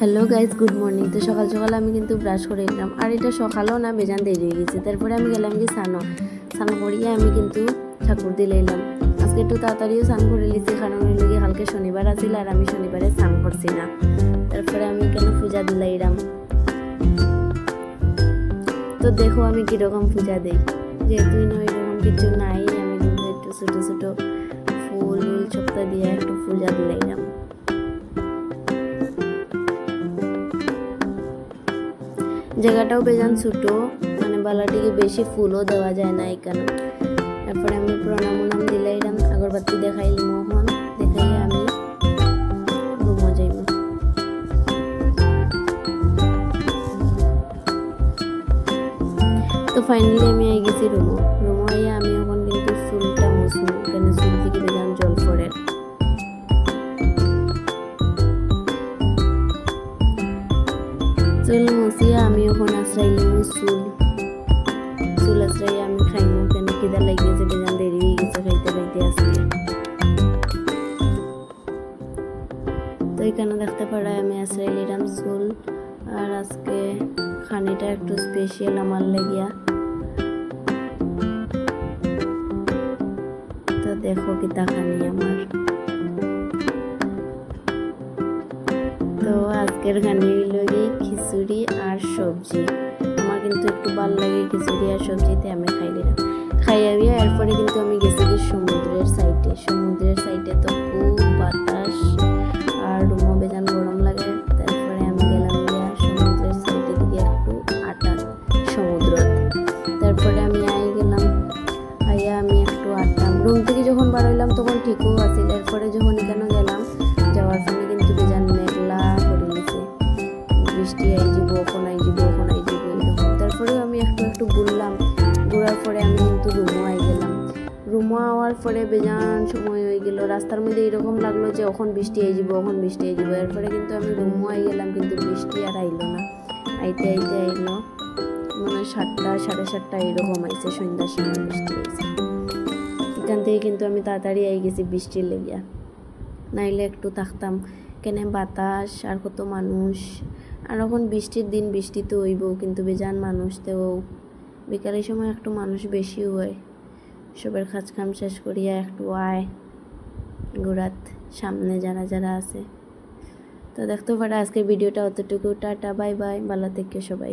Hello guys, good morning. তো সকাল সকাল আমি কিন্তু ব্রাশ করে নিলাম, আর এটা সকালও না, বেজান দেরি হয়ে গেছে। তারপরে আমি গেলাম কি স্নান করিয়ে আমি কিন্তু ঠাকুর দিয়ে এলাম। আজকে একটু তাড়াতাড়িও স্নান করে নিয়েছি, কারণ ওই লোক কালকে শনিবার আছিল আর আমি শনিবারে স্নান করছি না। তারপরে আমি কেন পূজা দিলাম। তো দেখো আমি কীরকম পূজা দিই, যেহেতু এরকম কিছু নাই, আমি কিন্তু একটু ছোটো ছোটো ফুল চোখটা দিয়ে একটু পূজা দিলাম। জায়গাটাও বেজান ছোটো, মানে বালাটিকে বেশি ফুলও দেওয়া যায় না এখানে। তারপরে আমি প্রণাম দিলাম, আগরবাতি দেখাইলাম, মোহন দেখাইয়া আমি রুমো যাইব। তো ফাইনালি আমি আই গেছি রুমো আইয়া আমি এখন কিন্তু চুলটা মুছবো, কেন চুল থেকে বেজান জল পড়ে। চুল মুছিয়া আমি এখন আশ্রাইলাম চুল আশ্রাইয়া আমি খাইমু, কেন খিদা লাগিয়েছে, বেজান দেরি হয়ে গেছে খাইতে আজকে। তো এখানে দেখতে পারায় আমি আশ্রাইলাম চুল, আর আজকে খানিটা একটু স্পেশাল আমার লাগিয়া। তো দেখো কি খানি আমার। তো আজকের খানি হইল খিচুড়ি আর সবজি। আমার কিন্তু একটু ভালো লাগে খিচুড়ি আর সবজিতে, আমি খাইয়া এরপরে কিন্তু আমি গেছি কি সমুদ্রের সাইডে। তো খুব বাতাস আর রুমও বেজান গরম লাগে। তারপরে আমি গেলাম গিয়া সমুদ্রের সাইডে দিকে একটু সমুদ্র। তারপরে আমি আইয়া আমি একটু আটতাম। রুম থেকে যখন বার হইলাম তখন ঠিকও আছিল, এরপরে যখন এখানে গেলাম যাওয়ার ফলে কিন্তু বেজান মেঘলা করে নিছে, বৃষ্টি আইজিব এরকম। তারপরেও আমি একটু ঘুরার পরে আমি কিন্তু রুমো আওয়ার পরে বেজান সময় হয়ে গেল। রাস্তার মধ্যে এরকম লাগলো যে এখন বৃষ্টি আইজিব। এরপরে কিন্তু আমি রুমো আই গেলাম, কিন্তু বৃষ্টি আর আইলো না। আইতে আইলো মানে 7টা 7:30 এরকম আইছে, সন্ধ্যার সময় বৃষ্টি আইছে। এখান থেকে কিন্তু আমি তাড়াতাড়ি আই গেছি বৃষ্টির লেগিয়া, নাইলে একটু থাকতাম, কেন বাতাস আর কত মানুষ। আর এখন বৃষ্টির দিন, বৃষ্টি তো হইব, কিন্তু বেজান মানুষ। তো বিকালের সময় একটু মানুষ বেশি হয়, সবের কাম শেষ করিয়া একটু আয় ঘোরাত সামনে যারা আছে। তো দেখতে পারে আজকের ভিডিওটা অতটুকু। টাটা, বাই বাই, ভালো থেকে সবাই।